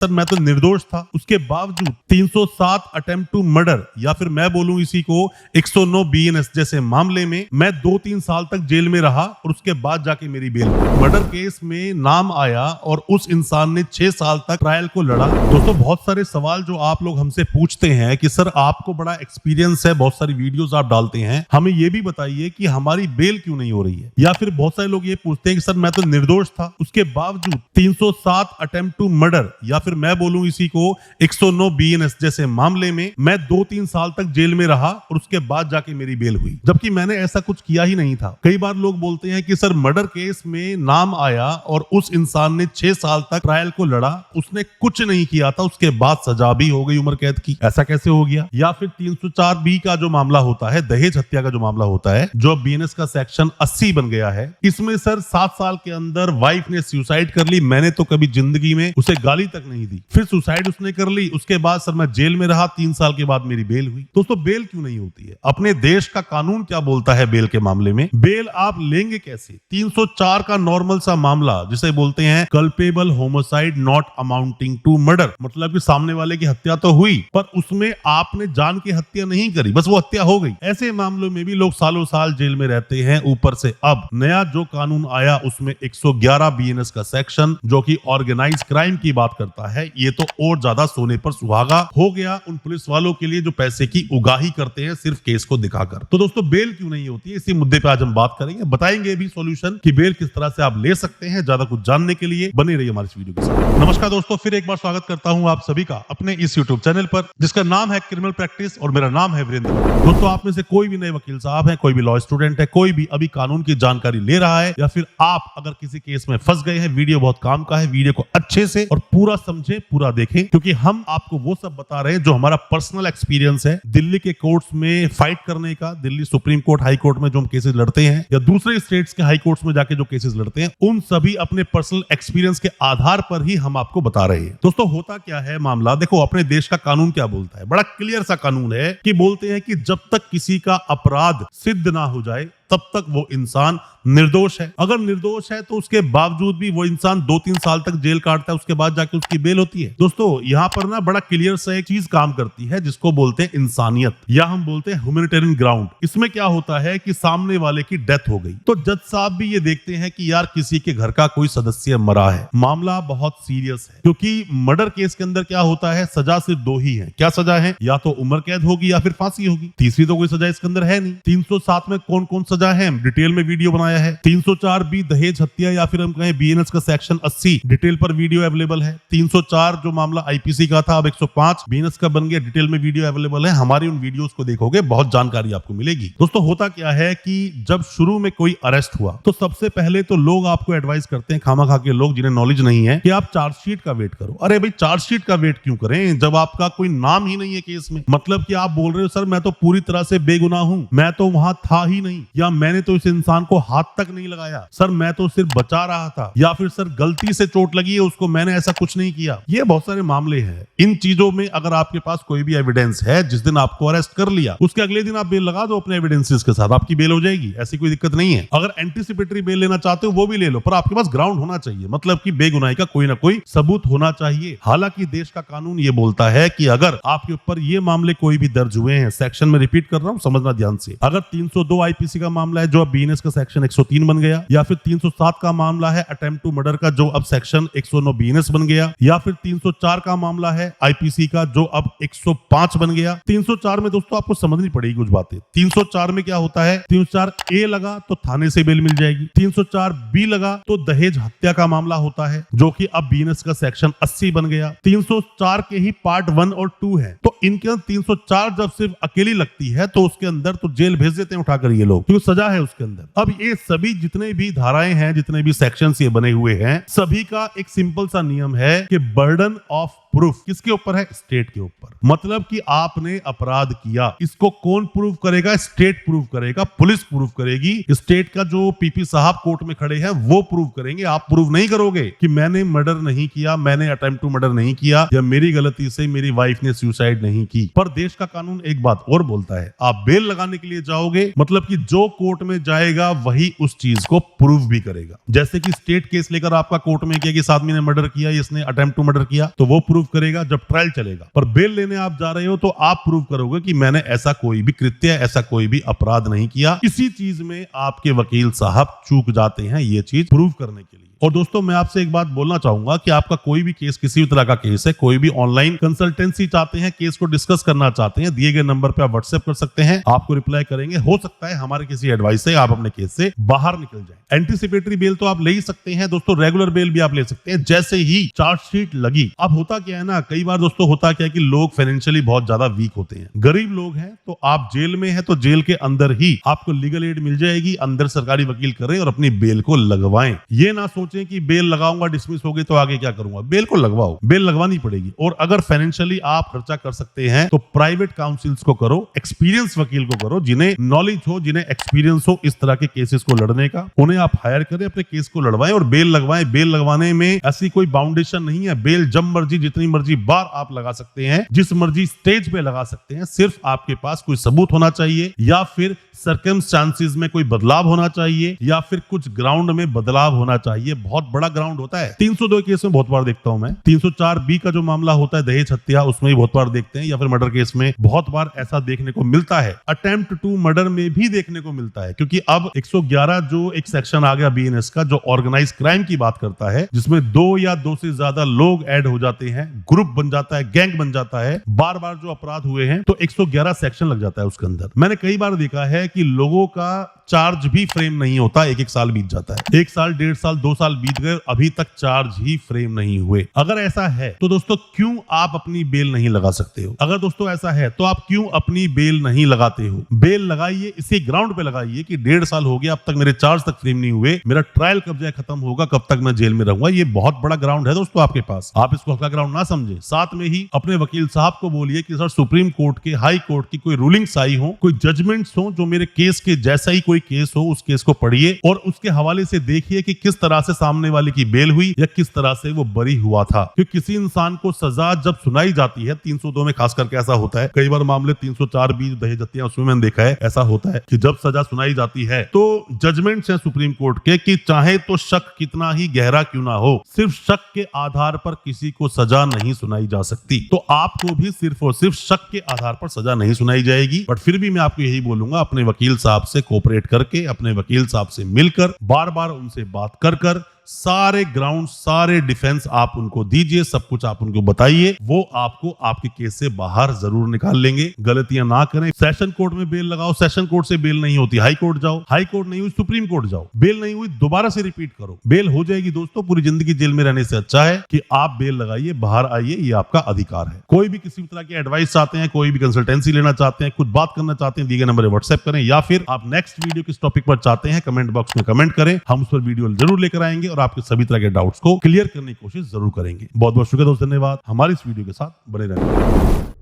Sir मैं तो निर्दोष था, उसके बावजूद 307 अटेम्प्ट टू मर्डर या फिर मैं बोलूं इसी को 109 बीएनएस जैसे मामले में मैं 2-3 साल तक जेल में रहा और उसके बाद जाके मेरी बेल हुई। मर्डर केस में नाम आया और उस इंसान ने 6 साल तक ट्रायल को लड़ा। दोस्तों बहुत सारे सवाल जो आप लोग हमसे पूछते हैं कि सर आपको बड़ा एक्सपीरियंस है, बहुत सारी वीडियोस आप डालते हैं, हमें ये भी बताइए कि हमारी बेल क्यों नहीं हो रही है। या फिर बहुत सारे लोग ये पूछते हैं कि सर मैं तो निर्दोष था, उसके बावजूद 307 अटेम्प्ट टू मर्डर या फिर मैं बोलूं इसी को 109 बीएनएस जैसे मामले में मैं 2-3 साल तक जेल में रहा और उसके बाद जाके मेरी बेल हुई, जबकि मैंने ऐसा कुछ किया ही नहीं था। कई बार लोग बोलते हैं कि सर मर्डर केस में नाम आया और उस इंसान ने 6 साल तक ट्रायल को लड़ा, उसने कुछ नहीं किया था, उसके बाद सजा भी हो गई उम्र कैद की, ऐसा कैसे हो गया। या फिर 304 बी का जो मामला होता है, दहेज हत्या का जो मामला होता है, जो बीएनएस का सेक्शन 80 बन गया है, इसमें सर 7 साल के अंदर वाइफ ने सुसाइड कर ली, मैंने तो कभी जिंदगी में उसे गाली तक नहीं दी, फिर सुसाइड उसने कर ली, उसके बाद सर मैं जेल में रहा, 3 साल के बाद मेरी बेल हुई। दोस्तों बेल क्यों नहीं होती है? अपने देश का कानून क्या बोलता है बेल के मामले में? बेल आप लेंगे कैसे? 304 का नॉर्मल सा मामला जिसे बोलते हैं culpable homicide not amounting to murder, मतलब कि सामने वाले की हत्या तो हुई पर उसमें आपने जान की हत्या नहीं करी, बस वो हत्या हो गई। ऐसे मामलों में भी लोग सालों साल जेल में रहते हैं। ऊपर से अब नया जो कानून आया उसमें 111 बीएनएस का सेक्शन जो कि ऑर्गेनाइज क्राइम की बात करता है, ये तो और ज्यादा सोने पर सुहागा हो गया उन पुलिस वालों के लिए जो पैसे की उगाही करते हैं सिर्फ केस को दिखाकर। तो दोस्तों बेल क्यों नहीं होती है, इसी मुद्दे पे आज हम बात करेंगे, बताएंगे भी सॉल्यूशन कि बेल किस तरह से आप ले सकते हैं। ज्यादा कुछ जानने के लिए बने रहिए हमारे इस वीडियो के साथ। नमस्कार दोस्तों, फिर एक बार स्वागत करता हूं आप सभी का अपने इस यूट्यूब चैनल पर जिसका नाम है क्रिमिनल प्रैक्टिस और मेरा नाम है वीरेंद्र। दोस्तों आप में से कोई भी नए वकील साहब हैं, कोई भी लॉ स्टूडेंट है, कोई भी अभी कानून की जानकारी ले रहा है या फिर आप अगर किसी केस में फंस गए हैं, वीडियो बहुत काम का है, वीडियो को अच्छे से और पूरा समझे, पूरा देखें, क्योंकि हम आपको वो सब बता रहे हैं जो हमारा पर्सनल एक्सपीरियंस है दिल्ली के कोर्ट्स में फाइट करने का, Delhi supreme court, high court में जो हम केसेस लड़ते हैं या दूसरे स्टेट्स के हाई कोर्ट्स में जाके जो केसेस लड़ते हैं, उन सभी अपने पर्सनल एक्सपीरियंस के आधार पर ही हम आपको बता रहे हैं। दोस्तों होता क्या है मामला, देखो अपने देश का कानून क्या बोलता है, बड़ा क्लियर सा कानून है कि बोलते हैं कि जब तक किसी का अपराध सिद्ध ना हो जाए तब तक वो इंसान निर्दोष है। अगर निर्दोष है तो उसके बावजूद भी वो इंसान 2-3 साल तक जेल काटता है, उसके बाद जाके उसकी बेल होती है। दोस्तों यहाँ पर ना बड़ा क्लियर सा एक चीज काम करती है जिसको बोलते हैं इंसानियत या हम बोलते हैं ह्यूमैनिटेरियन ग्राउंड। इसमें क्या होता है कि सामने वाले की डेथ हो गई तो जज साहब भी ये देखते हैं कि यार किसी के घर का कोई सदस्य मरा है, मामला बहुत सीरियस है, क्योंकि मर्डर केस के अंदर क्या होता है, सजा सिर्फ 2 ही है। क्या सजा है? या तो उम्र कैद होगी या फिर फांसी होगी, तीसरी तो कोई सजा इसके अंदर है नहीं। 307 में कौन कौन सजा है डिटेल में वीडियो बनाया है। 304 बी दहेज हत्या या फिर हम कहें बीएनएस का सेक्शन 80 डिटेल पर वीडियो अवेलेबल है। 304 जो मामला आईपीसी का था अब 105 बीएनएस का बन गया, डिटेल में वीडियो अवेलेबल है। हमारी उन वीडियोस को देखोगे बहुत जानकारी आपको मिलेगी। दोस्तों होता क्या है कि जब शुरू में कोई अरेस्ट हुआ तो सबसे पहले तो लोग आपको एडवाइस करते हैं, खामा खा के लोग जिन्हें नॉलेज नहीं है, कि आप चार्जशीट का वेट करो। अरे भाई चार्जशीट का वेट क्यों करें जब आपका कोई नाम ही नहीं है केस में? मतलब कि आप बोल रहे हो सर मैं तो पूरी तरह से बेगुनाह हूं, मैं तो वहां था ही नहीं, या मैंने तो इस इंसान को हाथ तक नहीं लगाया, सर मैं तो सिर्फ बचा रहा था, या फिर सर गलती से चोट लगी है उसको, मैंने ऐसा कुछ नहीं किया। ये बहुत सारे मामले हैं। इन चीजों में अगर आपके पास कोई भी एविडेंस है, जिस दिन आपको अरेस्ट कर लिया उसके अगले दिन आप बेल लगा दो अपने एविडेंसेस के साथ, आपकी बेल हो जाएगी, ऐसी कोई दिक्कत नहीं है। अगर एंटीसिपेटरी बेल लेना चाहते हो वो भी ले लो, पर आपके पास ग्राउंड होना चाहिए, मतलब कि बेगुनाही का कोई ना कोई सबूत होना चाहिए। हालांकि देश का कानून ये बोलता है कि अगर आपके ऊपर ये मामले कोई भी दर्ज हुए हैं, सेक्शन में रिपीट कर रहा हूं, समझना ध्यान से, अगर 302 आईपीसी का मामला है जो अब बीएनएस का सेक्शन 103 बन गया, या फिर 307 का मामला है अटेम्प्ट टू मर्डर का जो अब सेक्शन 109 बीएनएस बन गया, या फिर 304 का मामला है आईपीसी का जो अब 105 बन गया। 304 में दोस्तों आपको समझनी पड़ेगी कुछ बातें। 304 में क्या होता है, 304 ए लगा तो थाने से बेल मिल जाएगी, 304 बी लगा तो दहेज हत्या का मामला होता है जो कि अब बीएनएस का सेक्शन 80 बन गया। 304 के ही पार्ट 1 और 2 है, तो इनके अंदर 304 जब सिर्फ अकेली लगती है तो उसके अंदर तो जेल भेज देते हैं उठाकर ये लोग, क्योंकि सजा है उसके अंदर। अब ये सभी जितने भी धाराएं हैं, जितने भी सेक्शंस ये बने हुए हैं, सभी का एक सिंपल सा नियम है कि बर्डन ऑफ प्रूफ किसके ऊपर है? स्टेट के ऊपर। मतलब कि आपने अपराध किया, इसको कौन प्रूव करेगा? स्टेट प्रूव करेगा, पुलिस प्रूव करेगी, स्टेट का जो पीपी साहब कोर्ट में खड़े हैं वो प्रूव करेंगे। आप प्रूव नहीं करोगे कि मैंने मर्डर नहीं किया, मैंने अटेम्प्ट टू मर्डर नहीं किया, या मेरी गलती से मेरी वाइफ ने सुसाइड नहीं की। पर देश का कानून एक बात और बोलता है, आप बेल लगाने के लिए जाओगे, मतलब कि जो कोर्ट में जाएगा वही उस चीज को प्रूव भी करेगा। जैसे कि स्टेट केस लेकर आपका कोर्ट में किया कि इस आदमी ने मर्डर किया, इसने अटेम्प्ट टू मर्डर किया, तो वो प्रूव करेगा जब ट्रायल चलेगा। पर बेल लेने आप जा रहे हो तो आप प्रूव करोगे कि मैंने ऐसा कोई भी कृत्य, ऐसा कोई भी अपराध नहीं किया। इसी चीज में आपके वकील साहब चूक जाते हैं ये चीज प्रूव करने के लिए। और दोस्तों मैं आपसे एक बात बोलना चाहूंगा कि आपका कोई भी केस, किसी भी तरह का केस है, कोई भी ऑनलाइन कंसल्टेंसी चाहते हैं, केस को डिस्कस करना चाहते हैं, दिए गए नंबर पे आप व्हाट्सएप कर सकते हैं, आपको रिप्लाई करेंगे। हो सकता है हमारे किसी एडवाइस से आप अपने केस से बाहर निकल जाएं। एंटीसिपेटरी बेल तो आप ले ही सकते हैं दोस्तों, रेगुलर बेल भी आप ले सकते हैं जैसे ही चार्जशीट लगी। अब होता क्या है ना, कई बार दोस्तों होता क्या है कि लोग फाइनेंशियली बहुत ज्यादा वीक होते हैं, गरीब लोग हैं, तो आप जेल में हैं तो जेल के अंदर ही आपको लीगल एड मिल जाएगी, अंदर सरकारी वकील करें और अपनी बेल को लगवाएं। ये ना सोचें कि बेल लगाऊंगा, डिसमिस हो गई तो आगे क्या करूंगा। बेल को लगवाओ, बेल लगवानी पड़ेगी। और अगर फाइनेंशियली आप खर्चा कर सकते हैं तो प्राइवेट काउंसिल्स को करो, एक्सपीरियंस वकील को करो, जिन्हें नॉलेज हो, जिन्हें एक्सपीरियंस हो इस तरह के केसेस को लड़ने का, उन्हें आप हायर करें, अपने केस को लड़वाएं और बेल लगवाएं। बेल लगवाने में ऐसी कोई बाउंडेशन नहीं है, बेल जब मर्जी, जितनी मर्जी बार आप लगा सकते हैं, जिस मर्जी स्टेज पे लगा सकते हैं। सिर्फ आपके पास कोई सबूत होना चाहिए, या फिर सर्कमस्टांसेस में कोई बदलाव होना चाहिए, या फिर कुछ ग्राउंड में बदलाव होना चाहिए। बहुत बड़ा ग्राउंड होता है। 302 केस में बहुत बार देखता हूं मैं, 304B का जो मामला होता है दहेज हत्या, उसमें भी बहुत बार देखते हैं, या फिर मर्डर केस में बहुत बार ऐसा देखने को मिलता है। अटेम्प्ट टू मर्डर में भी देखने को मिलता है, क्योंकि अब 111 जो एक सेक्शन आ गया BNS का, जो ऑर्गेनाइज क्राइम की बात करता है, जिसमें 2 या 2 से ज्यादा लोग ऐड हो जाते हैं, ग्रुप बन जाता है, गैंग बन जाता है, बार बार जो अपराध हुए हैं, तो 111 सेक्शन लग जाता है उसके अंदर। मैंने कई बार देखा है कि लोगों का चार्ज भी फ्रेम नहीं होता, एक साल बीत जाता है, 1 साल, 1.5 साल, 2 साल बीत गए, अभी तक चार्ज ही फ्रेम नहीं हुए। अगर ऐसा है तो दोस्तों क्यों आप अपनी बेल नहीं लगा सकते हो? अगर दोस्तों ऐसा है तो आप क्यों अपनी बेल नहीं लगाते हो? बेल लगाइए, इसी ग्राउंड पे लगाइए कि 1.5 साल हो गया, अब तक मेरे चार्ज तक फ्रेम नहीं हुए, मेरा ट्रायल कब जाए खत्म होगा, कब तक मैं जेल में रहूंगा। ये बहुत बड़ा ग्राउंड है दोस्तों आपके पास, आप इसको हल्का ग्राउंड ना समझे। साथ में ही अपने वकील साहब को बोलिए कि सर सुप्रीम कोर्ट के, हाई कोर्ट की कोई रूलिंग्स आई हो, कोई जजमेंट्स हो जो मेरे केस के जैसा ही कोई केस हो, उस केस को पढ़िए और उसके हवाले से देखिए कि किस तरह से सामने वाले की बेल हुई या किस तरह से वो बरी हुआ था। क्योंकि किसी इंसान को सजा जब सुनाई जाती है, 302 में खास करके ऐसा होता है, कई बार मामले 304B दहेज हत्या, उसमें मैंने देखा है ऐसा होता है कि जब सजा सुनाई जाती है तो जजमेंट्स हैं सुप्रीम कोर्ट के कि चाहे तो शक कितना ही गहरा क्यों ना हो, सिर्फ शक के आधार पर किसी को सजा नहीं सुनाई जा सकती। तो आपको भी सिर्फ और सिर्फ शक के आधार पर सजा नहीं सुनाई जाएगी। बट फिर भी मैं आपको यही बोलूंगा, अपने वकील साहब से कोऑपरेट करके, अपने वकील साहब से मिलकर, बार बार उनसे बात कर सारे ग्राउंड, सारे डिफेंस आप उनको दीजिए, सब कुछ आप उनको बताइए, वो आपको आपके केस से बाहर जरूर निकाल लेंगे। गलतियां ना करें। सेशन कोर्ट में बेल लगाओ, सेशन कोर्ट से बेल नहीं होती, हाई कोर्ट जाओ, हाई कोर्ट नहीं हुई सुप्रीम कोर्ट जाओ, बेल नहीं हुई दोबारा से रिपीट करो, बेल हो जाएगी। दोस्तों पूरी जिंदगी जेल में रहने से अच्छा है कि आप बेल लगाइए, बाहर आइए, ये आपका अधिकार है। कोई भी किसी भी तरह की एडवाइस चाहते हैं, कोई भी कंसल्टेंसी लेना चाहते हैं, कुछ बात करना चाहते हैं, दिए गए नंबर पर व्हाट्सएप करें, या फिर आप नेक्स्ट वीडियो किस टॉपिक पर चाहते हैं कमेंट बॉक्स में कमेंट करें, हम उस पर वीडियो जरूर लेकर आएंगे और आपके सभी तरह के डाउट्स को क्लियर करने की कोशिश जरूर करेंगे। बहुत बहुत शुक्रिया दोस्तों, धन्यवाद हमारी इस वीडियो के साथ बने रहने।